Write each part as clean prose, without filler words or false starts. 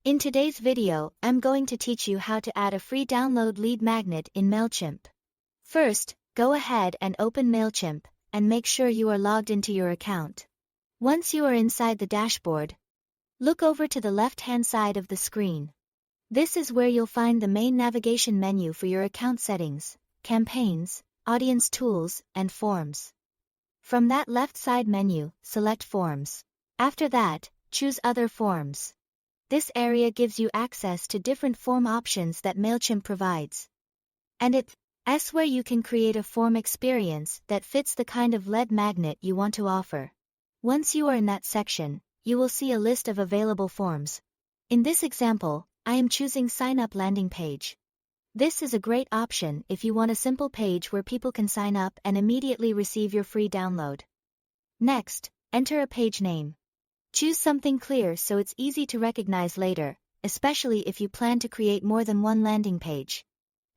In today's video, I'm going to teach you how to add a free download lead magnet in Mailchimp. First, go ahead and open Mailchimp, and make sure you are logged into your account. Once you are inside the dashboard, look over to the left-hand side of the screen. This is where you'll find the main navigation menu for your account settings, campaigns, audience tools, and forms. From that left side menu, select Forms. After that, choose Other Forms. This area gives you access to different form options that Mailchimp provides. And it's where you can create a form experience that fits the kind of lead magnet you want to offer. Once you are in that section, you will see a list of available forms. In this example, I am choosing Sign Up Landing Page. This is a great option if you want a simple page where people can sign up and immediately receive your free download. Next, enter a page name. Choose something clear so it's easy to recognize later, especially if you plan to create more than one landing page.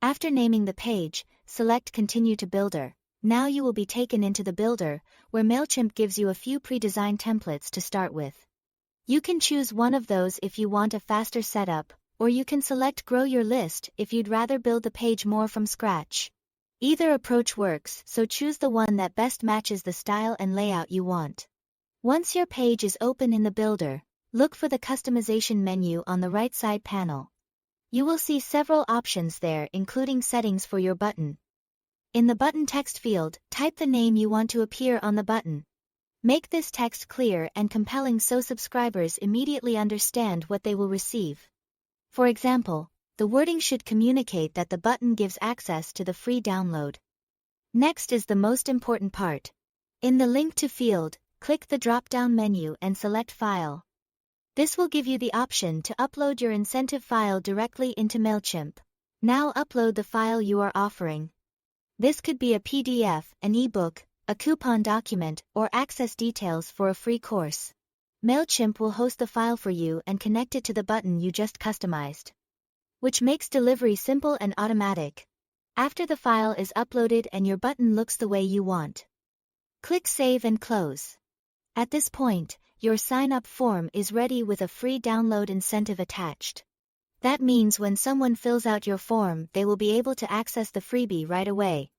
After naming the page, select Continue to Builder. Now you will be taken into the Builder, where Mailchimp gives you a few pre-designed templates to start with. You can choose one of those if you want a faster setup, or you can select Grow Your List if you'd rather build the page more from scratch. Either approach works, so choose the one that best matches the style and layout you want. Once your page is open in the Builder, look for the Customization menu on the right side panel. You will see several options there, including settings for your button. In the button text field, type the name you want to appear on the button. Make this text clear and compelling so subscribers immediately understand what they will receive. For example, the wording should communicate that the button gives access to the free download. Next is the most important part. In the Link to field, click the drop-down menu and select File. This will give you the option to upload your incentive file directly into Mailchimp. Now upload the file you are offering. This could be a PDF, an ebook, a coupon document, or access details for a free course. Mailchimp will host the file for you and connect it to the button you just customized, which makes delivery simple and automatic. After the file is uploaded and your button looks the way you want, click Save and Close. At this point, your sign-up form is ready with a free download incentive attached. That means when someone fills out your form, they will be able to access the freebie right away.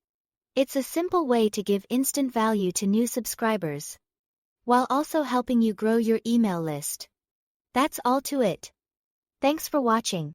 It's a simple way to give instant value to new subscribers, while also helping you grow your email list. That's all to it. Thanks for watching.